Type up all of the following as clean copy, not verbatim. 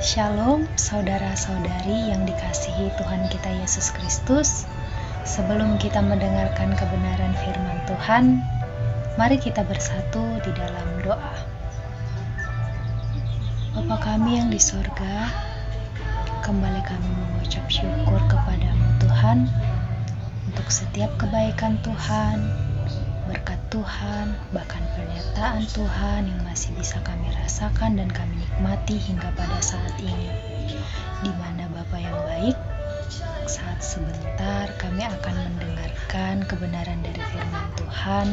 Shalom saudara-saudari yang dikasihi Tuhan kita Yesus Kristus. Sebelum kita mendengarkan kebenaran firman Tuhan, mari kita bersatu di dalam doa. Bapa kami yang di sorga, kembali kami mengucap syukur kepadamu Tuhan, untuk setiap kebaikan Tuhan, berkat Tuhan, bahkan pernyataan Tuhan yang masih bisa kami rasakan dan kami nikmati hingga pada saat ini. Di mana Bapa yang baik, saat sebentar kami akan mendengarkan kebenaran dari firman Tuhan.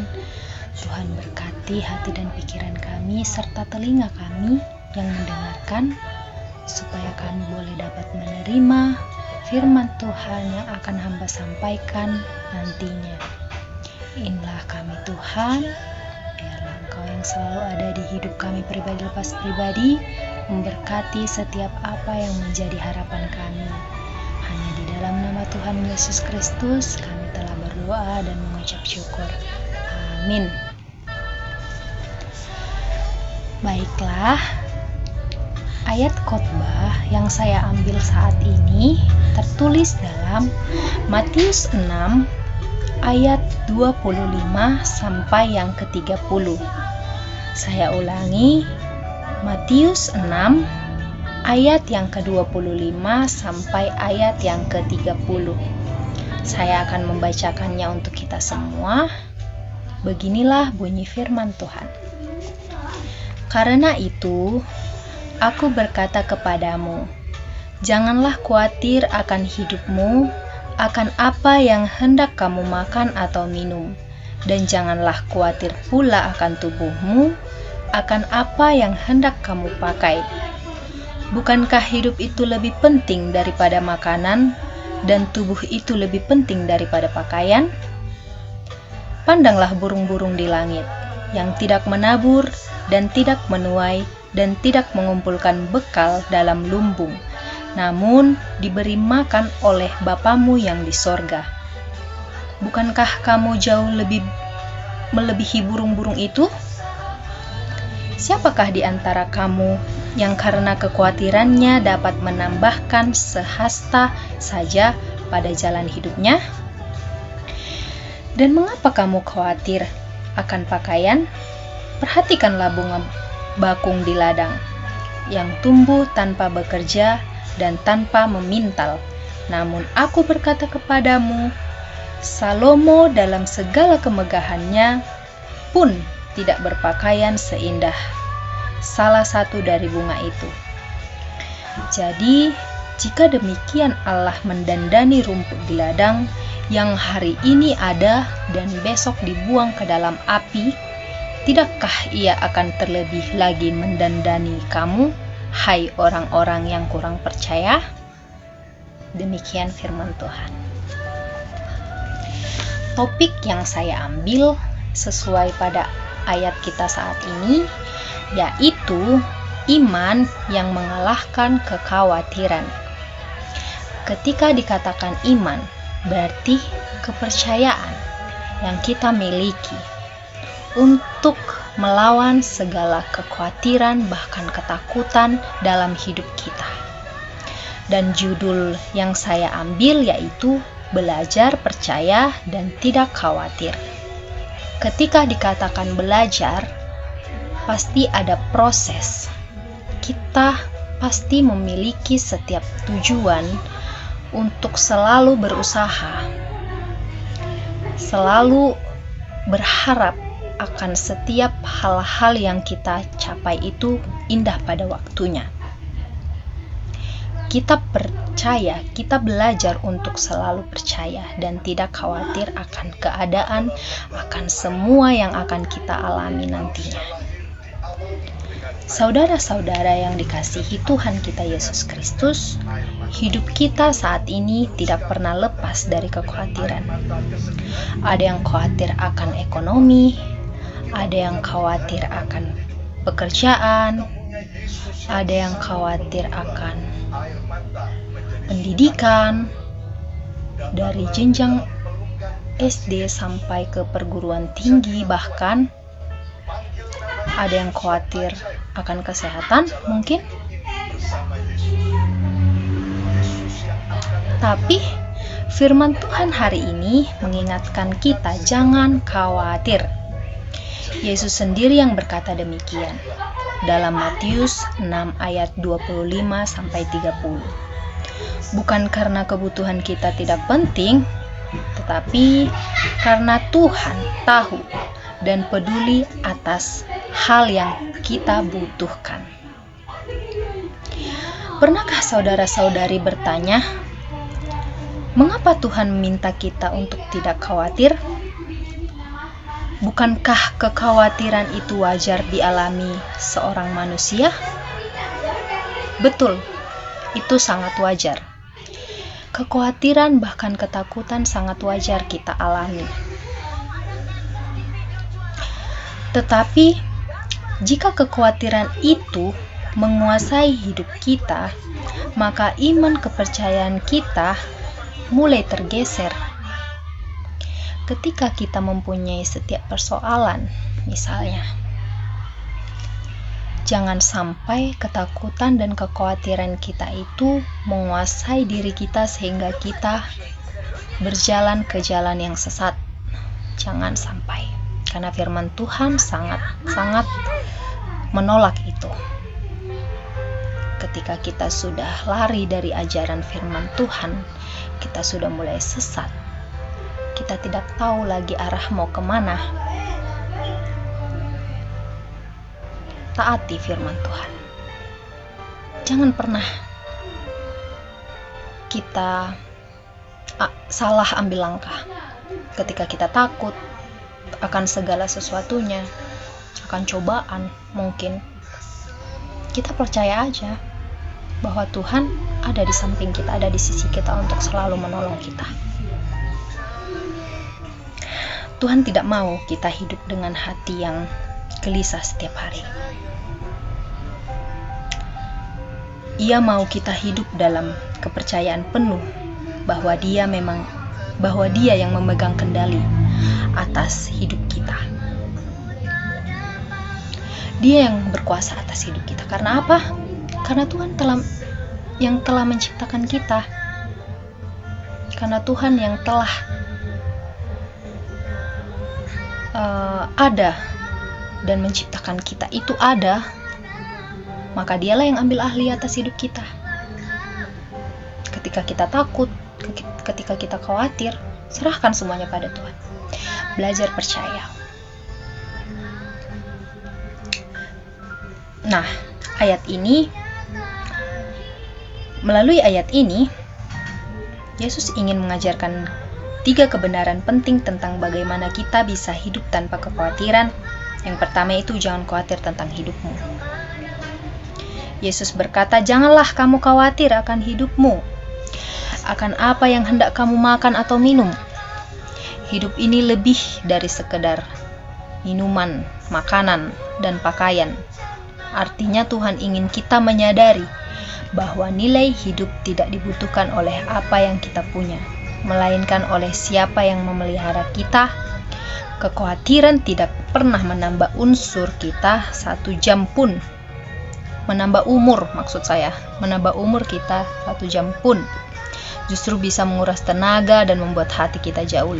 Tuhan berkati hati dan pikiran kami serta telinga kami yang mendengarkan, supaya kami boleh dapat menerima firman Tuhan yang akan hamba sampaikan nantinya. Inilah kami Tuhan, biarlah Engkau yang selalu ada di hidup kami pribadi lepas pribadi, memberkati setiap apa yang menjadi harapan kami. Hanya di dalam nama Tuhan Yesus Kristus kami telah berdoa dan mengucap syukur. Amin. Baiklah, ayat khotbah yang saya ambil saat ini tertulis dalam Matius 6 ayat 25 sampai yang ke-30. Saya ulangi, Matius 6 ayat yang ke-25 sampai ayat yang ke-30. Saya akan membacakannya untuk kita semua. Beginilah bunyi firman Tuhan. Karena itu, aku berkata kepadamu, janganlah khawatir akan hidupmu, akan apa yang hendak kamu makan atau minum, dan janganlah khawatir pula akan tubuhmu, akan apa yang hendak kamu pakai. Bukankah hidup itu lebih penting daripada makanan, dan tubuh itu lebih penting daripada pakaian? Pandanglah burung-burung di langit, yang tidak menabur, dan tidak menuai, dan tidak mengumpulkan bekal dalam lumbung, namun diberi makan oleh Bapamu yang di sorga. Bukankah kamu jauh lebih melebihi burung-burung itu? Siapakah di antara kamu yang karena kekhawatirannya dapat menambahkan sehasta saja pada jalan hidupnya? Dan mengapa kamu khawatir akan pakaian? Perhatikanlah bunga bakung di ladang, yang tumbuh tanpa bekerja dan tanpa memintal. Namun aku berkata kepadamu, Salomo dalam segala kemegahannya pun tidak berpakaian seindah salah satu dari bunga itu. Jadi, jika demikian Allah mendandani rumput di ladang yang hari ini ada dan besok dibuang ke dalam api, tidakkah Ia akan terlebih lagi mendandani kamu, hai orang-orang yang kurang percaya? Demikian firman Tuhan. Topik yang saya ambil sesuai pada ayat kita saat ini, yaitu iman yang mengalahkan kekhawatiran. Ketika dikatakan iman, berarti kepercayaan yang kita miliki untuk melawan segala kekhawatiran bahkan ketakutan dalam hidup kita. Dan judul yang saya ambil yaitu belajar percaya dan tidak khawatir. Ketika dikatakan belajar, pasti ada proses. Kita pasti memiliki setiap tujuan untuk selalu berusaha, selalu berharap akan setiap hal-hal yang kita capai itu indah pada waktunya. Kita percaya, kita belajar untuk selalu percaya dan tidak khawatir akan keadaan, akan semua yang akan kita alami nantinya. Saudara-saudara yang dikasihi Tuhan kita Yesus Kristus, hidup kita saat ini tidak pernah lepas dari kekhawatiran. Ada yang khawatir akan ekonomi, ada yang khawatir akan pekerjaan, ada yang khawatir akan pendidikan, dari jenjang SD sampai ke perguruan tinggi, bahkan ada yang khawatir akan kesehatan mungkin. Tetapi firman Tuhan hari ini mengingatkan kita jangan khawatir. Yesus sendiri yang berkata demikian dalam Matius 6 ayat 25-30. Bukan karena kebutuhan kita tidak penting, tetapi karena Tuhan tahu dan peduli atas hal yang kita butuhkan. Pernahkah saudara-saudari bertanya, mengapa Tuhan meminta kita untuk tidak khawatir? Bukankah kekhawatiran itu wajar dialami seorang manusia? Betul, itu sangat wajar. Kekhawatiran bahkan ketakutan sangat wajar kita alami. Tetapi, jika kekhawatiran itu menguasai hidup kita, maka iman kepercayaan kita mulai tergeser. Ketika kita mempunyai setiap persoalan, misalnya, jangan sampai ketakutan dan kekhawatiran kita itu menguasai diri kita sehingga kita berjalan ke jalan yang sesat. Jangan sampai, karena firman Tuhan sangat menolak itu. Ketika kita sudah lari dari ajaran firman Tuhan, kita sudah mulai sesat. Kita tidak tahu lagi arah mau kemana. Taati firman Tuhan. Jangan pernah kita salah ambil langkah. Ketika kita takut akan segala sesuatunya, akan cobaan mungkin, kita percaya aja bahwa Tuhan ada di samping kita, ada di sisi kita untuk selalu menolong kita. Tuhan tidak mau kita hidup dengan hati yang gelisah setiap hari. Ia mau kita hidup dalam kepercayaan penuh bahwa Dia yang memegang kendali atas hidup kita. Dia yang berkuasa atas hidup kita. Karena apa? Karena Tuhan telah menciptakan kita. Karena Tuhan yang telah ada dan menciptakan kita itu ada, maka Dialah yang ambil ahli atas hidup kita. Ketika kita takut, ketika kita khawatir, serahkan semuanya pada Tuhan. Belajar percaya. Nah, melalui ayat ini, Yesus ingin mengajarkan 3 kebenaran penting tentang bagaimana kita bisa hidup tanpa kekhawatiran. Yang pertama itu, jangan khawatir tentang hidupmu. Yesus berkata, janganlah kamu khawatir akan hidupmu, akan apa yang hendak kamu makan atau minum. Hidup ini lebih dari sekedar minuman, makanan, dan pakaian. Artinya Tuhan ingin kita menyadari bahwa nilai hidup tidak dibutuhkan oleh apa yang kita punya, melainkan oleh siapa yang memelihara kita. Kekhawatiran tidak pernah menambah unsur kita 1 jam pun. Menambah umur kita 1 jam pun. Justru bisa menguras tenaga dan membuat hati kita jauh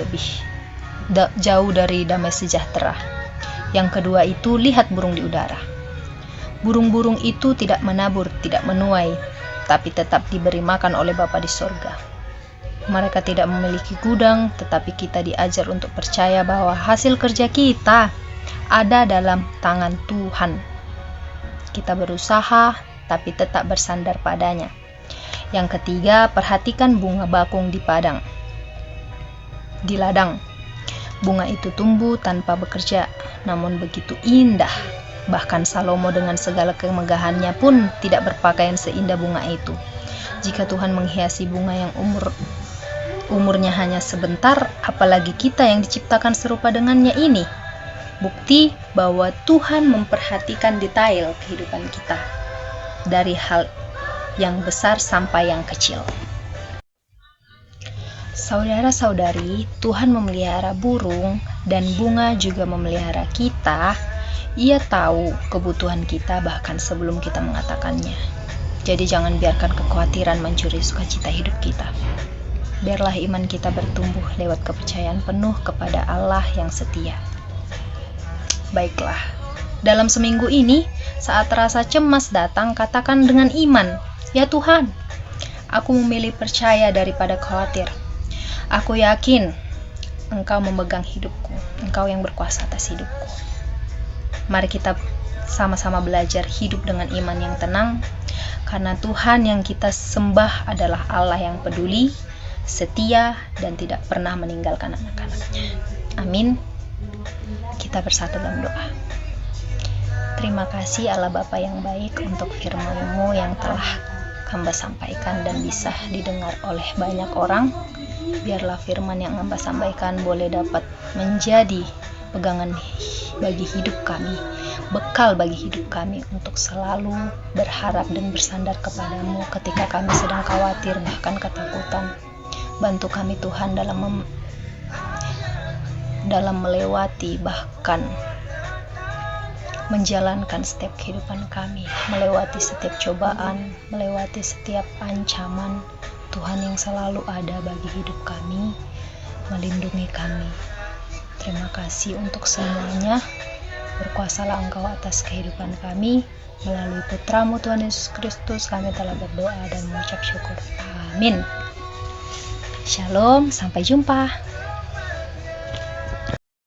dari damai sejahtera. Yang kedua itu, lihat burung di udara. Burung-burung itu tidak menabur, tidak menuai, tapi tetap diberi makan oleh Bapa di sorga. Mereka tidak memiliki gudang, tetapi kita diajar untuk percaya bahwa hasil kerja kita ada dalam tangan Tuhan. Kita berusaha, tapi tetap bersandar padanya. Yang ketiga, perhatikan bunga bakung di ladang. Bunga itu tumbuh tanpa bekerja, namun begitu indah. Bahkan Salomo dengan segala kemegahannya pun tidak berpakaian seindah bunga itu. Jika Tuhan menghiasi bunga yang umurnya hanya sebentar, apalagi kita yang diciptakan serupa dengannya ini. Bukti bahwa Tuhan memperhatikan detail kehidupan kita, dari hal yang besar sampai yang kecil. Saudara-saudari, Tuhan memelihara burung dan bunga juga memelihara kita. Ia tahu kebutuhan kita bahkan sebelum kita mengatakannya. Jadi jangan biarkan kekhawatiran mencuri sukacita hidup kita. Biarlah iman kita bertumbuh lewat kepercayaan penuh kepada Allah yang setia. Baiklah, dalam seminggu ini, saat rasa cemas datang, katakan dengan iman, "Ya Tuhan, aku memilih percaya daripada khawatir. Aku yakin Engkau memegang hidupku, Engkau yang berkuasa atas hidupku." Mari kita sama-sama belajar hidup dengan iman yang tenang, karena Tuhan yang kita sembah adalah Allah yang peduli, setia, dan tidak pernah meninggalkan anak-anaknya. Amin. Kita bersatu dalam doa. Terima kasih Allah Bapa yang baik untuk firman-Mu yang telah Hamba sampaikan dan bisa didengar oleh banyak orang. Biarlah firman yang Hamba sampaikan boleh dapat menjadi pegangan bagi hidup kami, bekal bagi hidup kami untuk selalu berharap dan bersandar kepada-Mu ketika kami sedang khawatir bahkan ketakutan. Bantu kami Tuhan dalam melewati bahkan menjalankan setiap kehidupan kami, melewati setiap cobaan, melewati setiap ancaman. Tuhan yang selalu ada bagi hidup kami, melindungi kami. Terima kasih untuk semuanya. Berkuasalah Engkau atas kehidupan kami. Melalui Putra-Mu Tuhan Yesus Kristus kami telah berdoa dan mengucap syukur. Amin. Shalom, sampai jumpa.